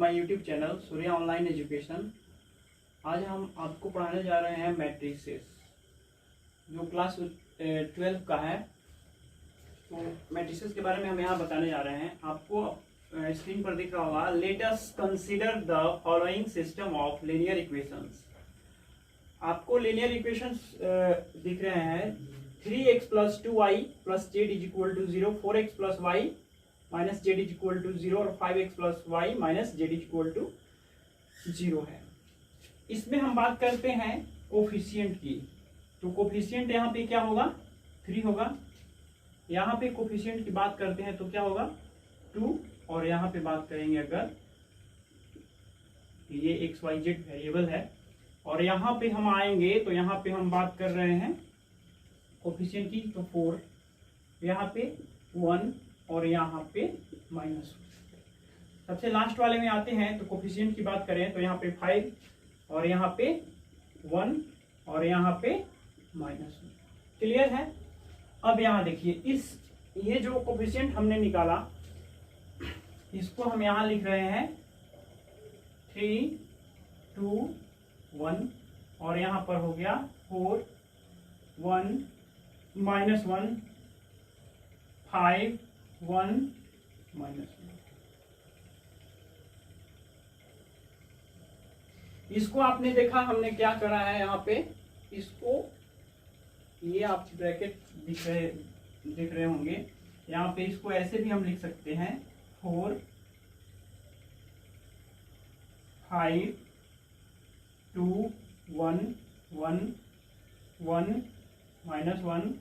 My YouTube channel Surya online education. आज हम आपको पढ़ाने जा रहे हैं मैट्रिसेस, जो क्लास 12 का है। तो मैट्रिसेस के बारे में हम यहाँ बताने जा रहे हैं। आपको स्क्रीन पर दिख रहा होगा, let us consider the following system of linear equations. आपको लीनियर इक्वेशंस दिख रहे हैं 3x + 2y + z = 0, 4x + y - z = 0 और 5x + y - z = 0 है। इसमें हम बात करते हैं कोफिशिएंट की। तो कोफिशिएंट यहाँ पे क्या होगा, 3 होगा। यहाँ पे कोफिशिएंट की बात करते हैं तो क्या होगा, 2। और यहाँ पे बात करेंगे अगर ये x y z वेरिएबल है, और यहाँ पे हम आएंगे तो यहाँ पे हम बात कर रहे हैं कोफिशिएंट की, तो 4, यहाँ पे 1 और यहाँ पे -1। सबसे लास्ट वाले में आते हैं तो कोफिशिएंट की बात करें तो यहाँ पे 5 और यहाँ पे 1 और यहाँ पे -1। क्लियर है। अब यहाँ देखिए, ये जो कोफिशिएंट हमने निकाला, इसको हम यहाँ लिख रहे हैं 3, 2, 1 और यहाँ पर हो गया 4, 1, -1, 5, 1, -1। इसको आपने देखा हमने क्या करा है यहाँ पे, इसको ये आप ब्रैकेट दिख रहे होंगे यहाँ पे। इसको ऐसे भी हम लिख सकते हैं 4, 5, 2, 1, 1, 1, -1।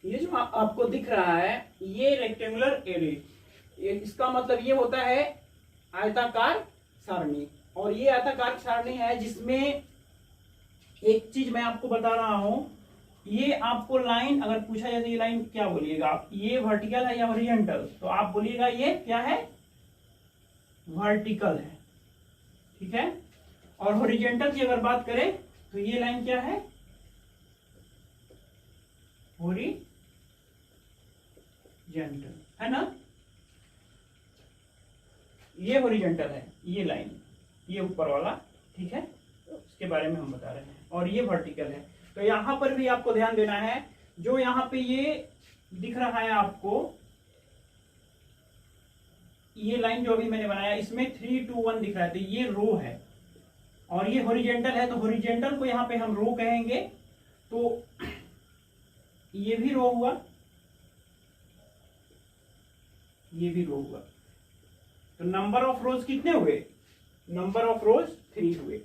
ये जो आपको दिख रहा है ये रेक्टेंगुलर एरे, इसका मतलब ये होता है आयताकार सारणी। और ये आयताकार सारणी है जिसमें एक चीज मैं आपको बता रहा हूं, ये आपको लाइन अगर पूछा जाए तो ये लाइन क्या बोलिएगा आप, ये वर्टिकल है या हॉरिजॉन्टल, तो आप बोलिएगा ये क्या है, वर्टिकल है। ठीक है। और हॉरिजॉन्टल की अगर बात करें तो ये लाइन क्या है, हॉरिजॉन्टल है ना। ये हॉरिजॉन्टल है, ये लाइन, ये ऊपर वाला। ठीक है, उसके बारे में हम बता रहे हैं। और ये वर्टिकल है। तो यहां पर भी आपको ध्यान देना है, जो यहां पे ये दिख रहा है आपको, ये लाइन जो अभी मैंने बनाया, इसमें 3, 2, 1 दिख रहा है, तो ये रो है। और ये हॉरिजॉन्टल है, तो हॉरिजॉन्टल को यहां पे हम रो कहेंगे। तो ये भी रो हुआ, ये भी रो हुआ। तो नंबर ऑफ रोज कितने हुए, नंबर ऑफ रोज 3 हुए।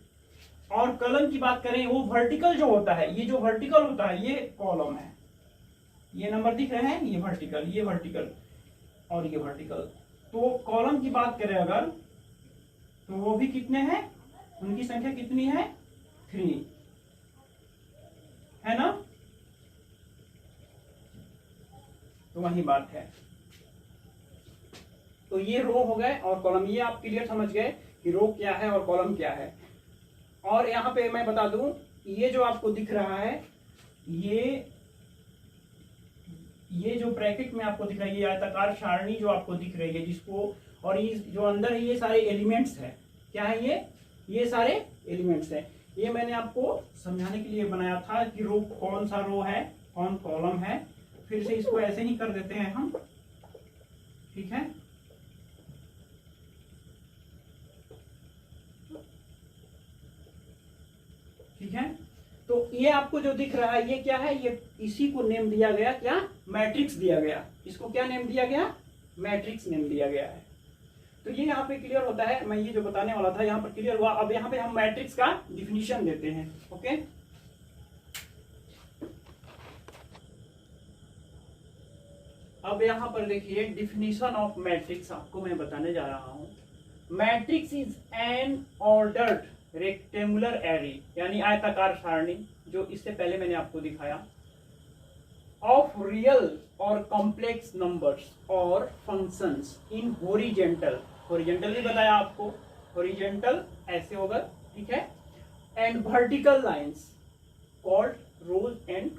और कॉलम की बात करें, वो वर्टिकल जो होता है, ये जो वर्टिकल होता है ये कॉलम है। ये नंबर दिख रहे हैं, ये वर्टिकल, ये वर्टिकल और ये वर्टिकल। तो कॉलम की बात करें अगर, तो वो भी कितने हैं, उनकी संख्या कितनी है, 3 है ना। तो वही बात है। तो ये रो हो गए और कॉलम, ये आप क्लियर समझ गए कि रो क्या है और कॉलम क्या है। और यहाँ पे मैं बता दूं, ये जो आपको दिख रहा है, ये जो ब्रैकेट में आपको दिख रहा है, ये आयताकार सारणी जो आपको दिख रही है, जिसको, और ये जो अंदर है, ये सारे एलिमेंट्स है। क्या है ये सारे एलिमेंट्स है। ये मैंने आपको समझाने के लिए बनाया था कि रो कौन सा रो है, कौन कॉलम है। फिर से इसको ऐसे ही कर देते हैं हम। ठीक है। ठीक है। तो ये आपको जो दिख रहा है ये क्या है, ये इसी को नेम दिया गया, क्या, मैट्रिक्स दिया गया। इसको क्या नेम दिया गया, मैट्रिक्स नेम दिया गया है। तो ये यहाँ पे क्लियर होता है। मैं ये जो बताने वाला था यहाँ पर क्लियर हुआ। अब यहाँ पे हम मैट्रिक्स का डिफिनीशन देते हैं। ओके। अब यहाँ पर देखिए, डिफिनीशन ऑफ मैट्रिक्स आपको मैं बताने जा रहा हूं। Matrix is an ordered rectangular array, यानी आयताकार सारणी, जो इससे पहले मैंने आपको दिखाया, ऑफ रियल और कॉम्प्लेक्स नंबर्स और फंक्शंस इन हॉरिजॉन्टल, हॉरिजॉन्टल भी बताया आपको, हॉरिजॉन्टल ऐसे होगा। ठीक है। And vertical lines called rows and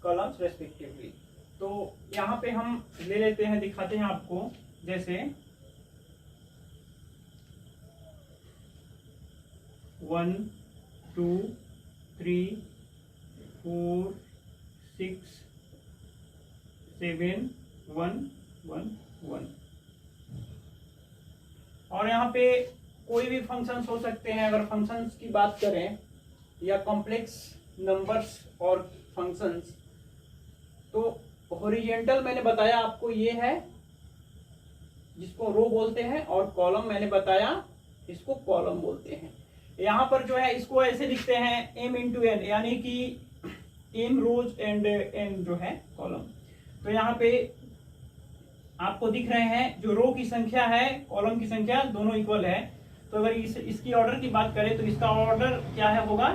columns respectively. तो यहाँ पे हम ले लेते हैं, दिखाते हैं आपको। जैसे 1 2 3 4 6 7 1 1 1। और यहाँ पे कोई भी फंक्शंस हो सकते हैं। अगर फंक्शंस की बात करें या कॉम्प्लेक्स नंबर्स और फंक्शंस, तो हॉरिजेंटल मैंने बताया आपको ये है जिसको रो बोलते हैं, और कॉलम मैंने बताया इसको कॉलम बोलते हैं। यहाँ पर जो है इसको ऐसे लिखते हैं m इंटू एन, यानी कि m रोज एंड n जो है कॉलम। तो यहाँ पे आपको दिख रहे हैं जो रो की संख्या है कॉलम की संख्या दोनों इक्वल है। तो अगर इसकी ऑर्डर की बात करें तो इसका ऑर्डर क्या है होगा,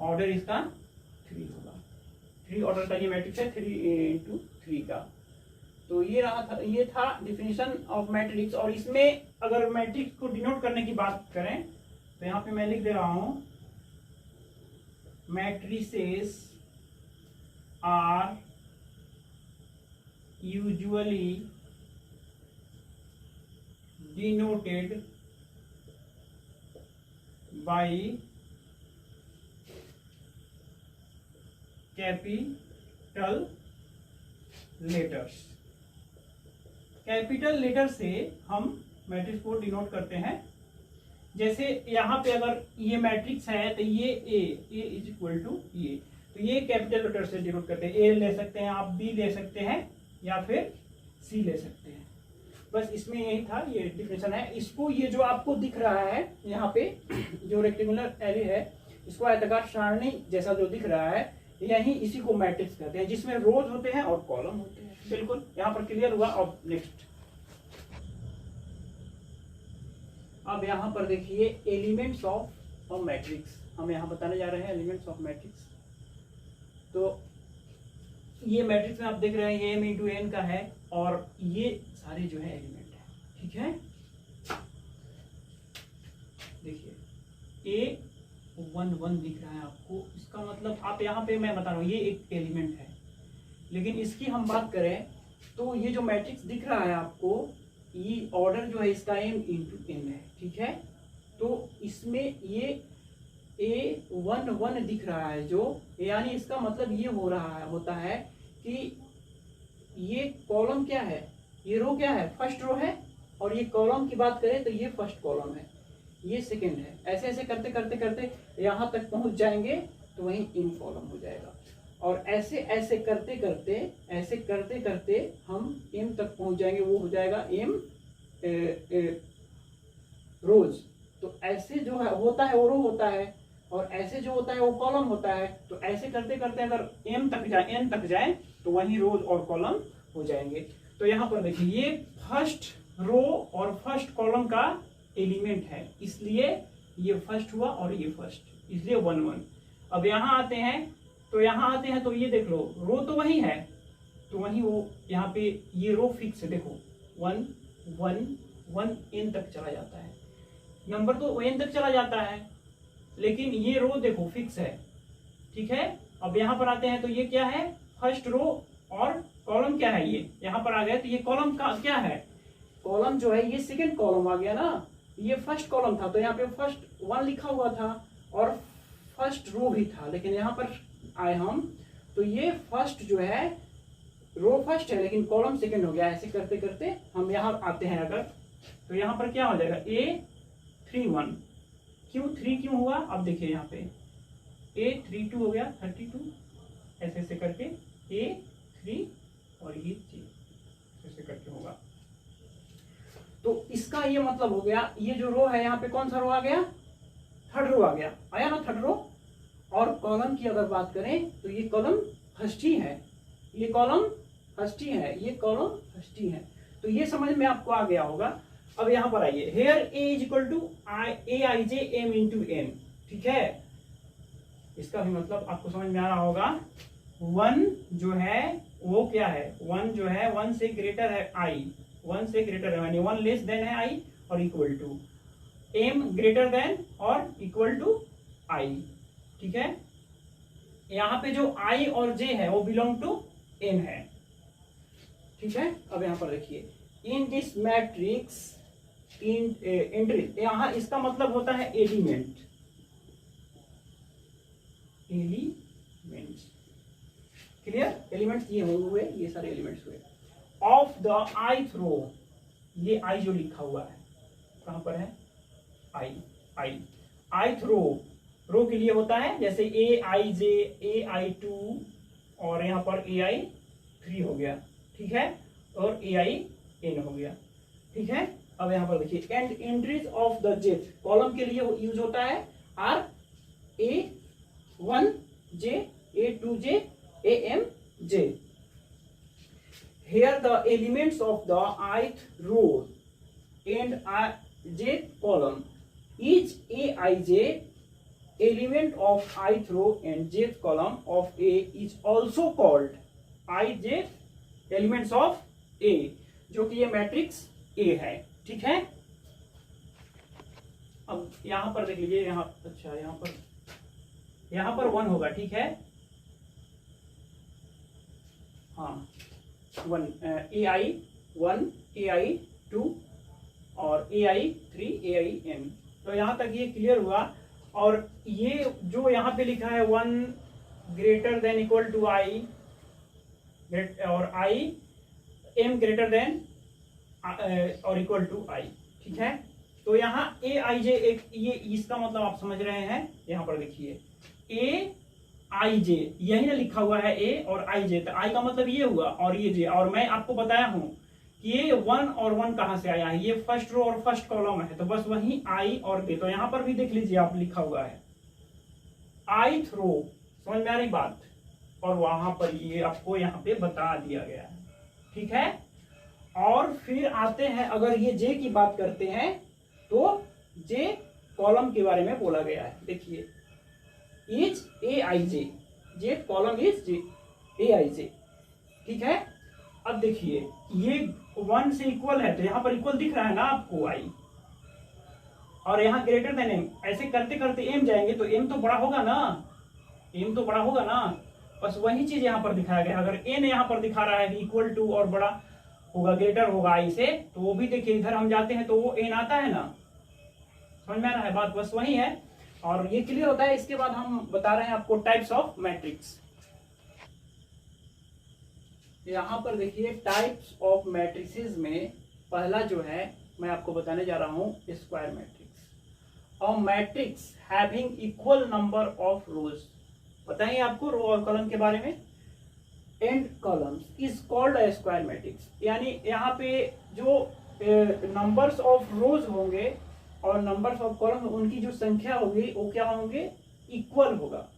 ऑर्डर इसका 3 होगा। 3 ऑर्डर का ये मैट्रिक्स है, 3 इंटू 3 का। तो ये था डिफिनीशन ऑफ मैट्रिक्स। और इसमें अगर मैट्रिक्स को डिनोट करने की बात करें तो यहाँ पे मैं लिख दे रहा हूं, matrices are usually denoted by capital letters। Capital letter से हम मैट्रिक्स को डिनोट करते हैं। जैसे यहाँ पे अगर ये मैट्रिक्स है तो ये ए इज इक्वल टू ये, तो ये कैपिटल लेटर से डिनोट करते हैं। ए ले सकते हैं आप, बी ले सकते हैं, या फिर सी ले सकते हैं। बस इसमें यही था, ये डिफिनेशन है। इसको ये जो आपको दिख रहा है यहाँ पे जो रेक्टेंगुलर एरे है, इसको आयताकार सारणी जैसा जो दिख रहा है, यही इसी को मैट्रिक्स कहते हैं, जिसमें रोज होते हैं और कॉलम होते हैं। बिल्कुल यहाँ पर क्लियर हुआ। अब नेक्स्ट, अब यहाँ पर देखिए एलिमेंट्स ऑफ मैट्रिक्स, हम यहाँ बताने जा रहे हैं एलिमेंट्स ऑफ मैट्रिक्स। तो ये मैट्रिक्स में आप देख रहे हैं ये m इंटू एन का है, और ये सारे जो है एलिमेंट है। ठीक है, देखिए A11 दिख रहा है आपको, इसका मतलब आप यहाँ पे मैं बता रहा हूँ ये एक एलिमेंट है। लेकिन इसकी हम बात करें तो ये जो मैट्रिक्स दिख रहा है आपको, ये ऑर्डर जो है इसका m इंटू n है। ठीक है, तो इसमें ये A11 दिख रहा है जो, यानी इसका मतलब ये होता है कि ये कॉलम क्या है, ये रो क्या है, फर्स्ट रो है, और ये कॉलम की बात करें तो ये फर्स्ट कॉलम है, ये सेकंड है। ऐसे ऐसे करते करते करते यहाँ तक पहुँच जाएंगे तो वहीं इन कॉलम हो जाएगा। और ऐसे ऐसे करते करते हम एम तक पहुँच जाएंगे, वो हो जाएगा एम रोज। तो ऐसे जो है होता है वो रो होता है, और ऐसे जो होता है वो कॉलम होता है। तो ऐसे करते करते अगर एम तक जाए, एन तक जाए, तो वहीं रोज और कॉलम हो जाएंगे। तो यहाँ पर देखिए ये फर्स्ट रो और फर्स्ट कॉलम का एलिमेंट है, इसलिए ये फर्स्ट हुआ और ये फर्स्ट, इसलिए 1 1। अब यहाँ आते हैं तो ये देख लो रो तो वही है, तो वही वो यहाँ पे ये रो फिक्स है। देखो 1 1 1 एन तक चला जाता है, नंबर तो एन तक चला जाता है, लेकिन ये रो देखो फिक्स है। ठीक है, अब यहाँ पर आते हैं तो ये क्या है, फर्स्ट रो, और कॉलम क्या है, ये यहाँ पर आ गए तो ये कॉलम का क्या है, कॉलम जो है ये सेकंड कॉलम आ गया ना, ये फर्स्ट कॉलम था तो यहाँ पे फर्स्ट 1 लिखा हुआ था और फर्स्ट रो भी था। लेकिन यहाँ पर आए हम तो ये फर्स्ट जो है रो फर्स्ट है लेकिन कॉलम सेकंड हो गया। ऐसे करते करते हम यहाँ आते हैं अगर, तो यहाँ पर क्या हो जाएगा A31। क्यों 3 क्यों हुआ, अब देखिए यहाँ पे A32 हो गया 32, ऐसे ऐसे करके A3 और ये J ऐसे करके होगा। तो इसका ये मतलब हो गया, ये जो रो है यहाँ पे कौन सा रो आ गया, थर्ड रो आ गया, आया ना थर्ड रो। और कॉलम की अगर बात करें तो ये कॉलम फर्स्ट ही है, ये कॉलम फर्स्ट ही है, ये कॉलम फर्स्ट ही है। तो ये समझ में आपको आ गया होगा। अब यहाँ पर आइए, here A is equal to AIJ M into N। ठीक है, इसका भी मतलब आपको समझ में आ रहा होगा। 1 जो है वो क्या है, 1 जो है 1 से ग्रेटर है I, 1 से ग्रेटर है यानी 1 लेस देन है I और equal to M greater than और इक्वल टू I। ठीक है, यहाँ पे जो I और J है वो बिलोंग टू N है। ठीक है, अब यहाँ पर देखिए इन दिस मैट्रिक्स एंट्री, यहाँ इसका मतलब होता है एलिमेंट, एलिमेंट्स, क्लियर, एलिमेंट्स ये हुए, ये सारे एलिमेंट्स हुए ऑफ द ith रो, ये आई जो लिखा हुआ है कहां पर है, आई ith रो के लिए होता है, जैसे aij, ai2 और यहाँ पर ai3 हो गया, ठीक है, और ain हो गया, ठीक है। अब यहाँ पर देखिए and entries of the jth column के लिए यूज होता है r a1j a2j amj। Here the elements of the ith row and jth column, each aij element of ith row and jth column of A is also called ij elements of A, जो कि ये matrix A है, ठीक है। अब यहां पर देख लीजिए, यहाँ अच्छा यहाँ पर 1 होगा, ठीक है, हाँ 1 ai1 ai2 और ai3 ain, तो यहाँ तक ये क्लियर हुआ। और ये जो यहाँ पे लिखा है 1 ग्रेटर देन इक्वल टू आई और आई m ग्रेटर देन और इक्वल टू आई, ठीक है। तो यहाँ ए आई जे एक, ये इसका मतलब आप समझ रहे हैं, यहाँ पर देखिए ए आई जे, यही ना लिखा हुआ है ए और आई जे, तो आई का मतलब ये हुआ और ये जे, और मैं आपको बताया हूं कि ये 1 और 1 कहां से आया है, ये फर्स्ट रो और फर्स्ट कॉलम है, तो बस वही आई और जे। तो यहां पर भी देख लीजिए आप लिखा हुआ है ith रो, समझ में आ रही बात, और वहां पर ये आपको यहाँ पे बता दिया गया है, ठीक है। और फिर आते हैं, अगर ये जे की बात करते हैं तो जे कॉलम के बारे में बोला गया है, देखिए is A I J, J column is A I J, ठीक है। अब देखिए ये 1 से इक्वल है, तो यहाँ पर इक्वल दिख रहा है ना आपको आई, और यहाँ ग्रेटर देन एम, ऐसे करते करते एम जाएंगे तो एम तो बड़ा होगा ना, एम तो बड़ा होगा ना, बस वही चीज यहाँ पर दिखाया गया। अगर एन यहाँ पर दिखा रहा है इक्वल टू और बड़ा होगा, ग्रेटर होगा आई से, तो वो भी देखिए इधर हम जाते हैं तो वो एन आता है ना, समझ में आ रहा है बात, बस वही है। और ये क्लियर होता है। इसके बाद हम बता रहे हैं आपको टाइप्स ऑफ मैट्रिक्स। यहां पर देखिए टाइप्स ऑफ मैट्रिसेस में पहला जो है मैं आपको बताने जा रहा हूं स्क्वायर मैट्रिक्स। और matrix having equal number of रोज, बताइए आपको रो और कॉलम के बारे में। And columns is called a square matrix, यानी यहाँ पे जो नंबर्स ऑफ रोज होंगे और नंबर्स ऑफ कॉलम, उनकी जो संख्या होगी वो क्या होंगे, इक्वल होगा।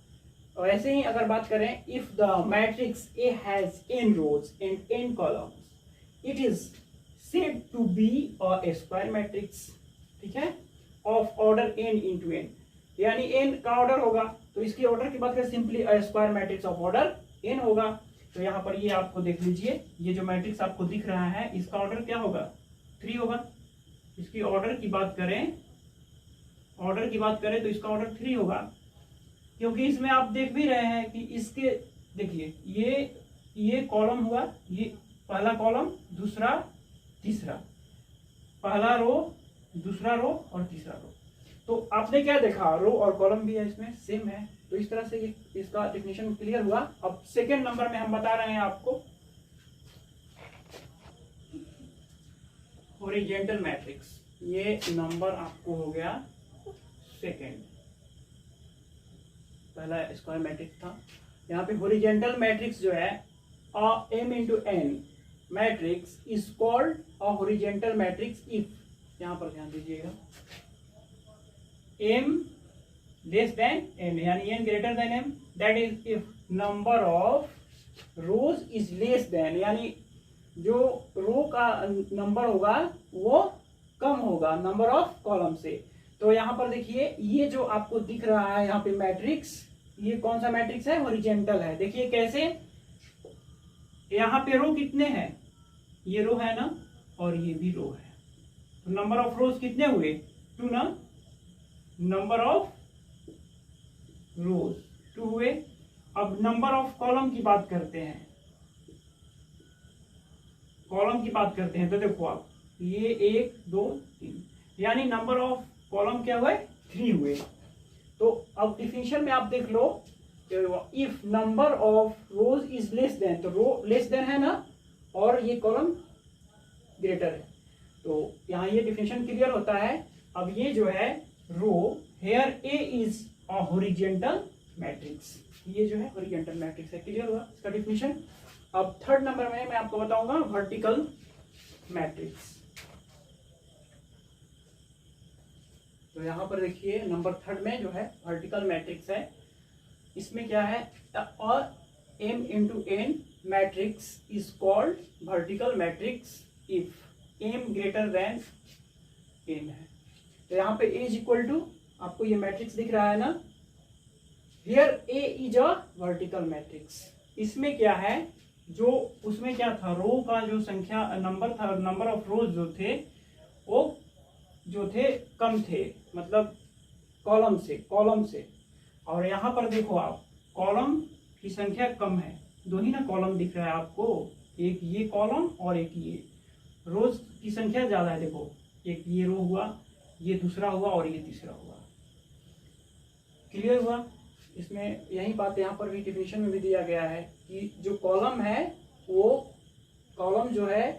और ऐसे ही अगर बात करें, if the matrix A has n rows and n columns it is said to be a square matrix, ठीक है, of order n into n, यानी n का ऑर्डर होगा, तो इसकी ऑर्डर की बात करें simply a square matrix of order n होगा। तो यहाँ पर ये आपको देख लीजिए, ये जो मैट्रिक्स आपको दिख रहा है इसका ऑर्डर क्या होगा, 3 होगा। इसकी ऑर्डर की बात करें, तो इसका ऑर्डर 3 होगा, क्योंकि इसमें आप देख भी रहे हैं कि इसके देखिए ये कॉलम हुआ, ये पहला कॉलम, दूसरा तीसरा, पहला रो, दूसरा रो और तीसरा रो। तो आपने क्या देखा, रो और कॉलम भी है इसमें सेम है। तो इस तरह से इसका डेफिनेशन क्लियर हुआ। अब सेकेंड नंबर में हम बता रहे हैं आपको हॉरिजॉन्टल मैट्रिक्स। ये नंबर आपको हो गया सेकेंड, पहला स्क्वायर मैट्रिक्स था। यहाँ पे हॉरिजॉन्टल मैट्रिक्स जो है m into n matrix is called a horizontal matrix if, यहाँ पर ध्यान दीजिएगा, m लेस देन n, यानी n greater than m, that is if number of rows is less then, यानी जो रो का नंबर होगा वो कम होगा नंबर ऑफ कॉलम से। तो यहाँ पर देखिए ये जो आपको दिख रहा है यहाँ पे मैट्रिक्स, ये कौन सा मैट्रिक्स है, हॉरिजॉन्टल है। देखिए कैसे, यहाँ पे रो कितने हैं, ये रो है ना और ये भी रो है, तो नंबर ऑफ रोज कितने हुए, 2 ना, नंबर ऑफ रोज 2 हुए। अब नंबर ऑफ कॉलम की बात करते हैं, कॉलम की बात करते हैं तो देखो आप, ये 1 2 3 यानी नंबर ऑफ कॉलम क्या हुए, 3 हुए। तो अब डिफिनेशन में आप देख लो, if number of rows is less than, तो रो लेस देन है ना, और ये कॉलम ग्रेटर है, तो यहाँ ये डिफिनेशन क्लियर होता है। अब ये जो है row, here A is a horizontal matrix, ये जो है हॉरिजॉन्टल मैट्रिक्स है। क्लियर हुआ इसका डिफिनेशन। अब थर्ड नंबर में मैं आपको बताऊंगा वर्टिकल मैट्रिक्स। तो यहाँ पर देखिए नंबर थर्ड में जो है वर्टिकल मैट्रिक्स है, इसमें क्या है, m into n matrix is called vertical matrix if m greater then n है। तो यहाँ पे a इज इक्वल टू, आपको ये मैट्रिक्स दिख रहा है ना, here a is a vertical matrix. इसमें क्या है, जो उसमें क्या था, रो का जो संख्या नंबर था, नंबर ऑफ रोज जो थे वो जो थे कम थे, मतलब कॉलम से। और यहाँ पर देखो आप, कॉलम की संख्या कम है, दो ही ना कॉलम दिख रहा है आपको, एक ये कॉलम और एक ये। रोज की संख्या ज्यादा है, देखो एक ये रो हुआ, ये दूसरा हुआ और ये तीसरा हुआ। क्लियर हुआ। इसमें यही बात यहाँ पर भी डिफिनेशन में भी दिया गया है कि जो कॉलम है वो कॉलम जो है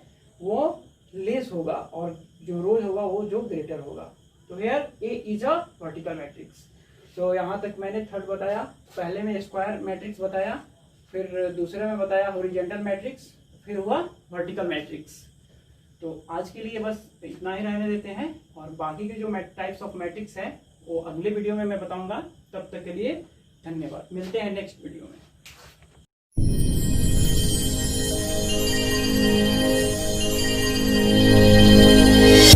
वो लेस होगा और जो रोज होगा वो जो ग्रेटर होगा। तो here A is a vertical matrix. तो यहाँ तक मैंने थर्ड बताया, पहले में स्क्वायर मैट्रिक्स बताया, फिर दूसरे में बताया हॉरिजॉन्टल मैट्रिक्स, फिर हुआ वर्टिकल मैट्रिक्स। तो आज के लिए बस इतना ही रहने देते हैं, और बाकी के जो टाइप्स ऑफ मैट्रिक्स हैं वो अगले वीडियो में मैं बताऊंगा। तब तक के लिए धन्यवाद, मिलते हैं नेक्स्ट वीडियो में।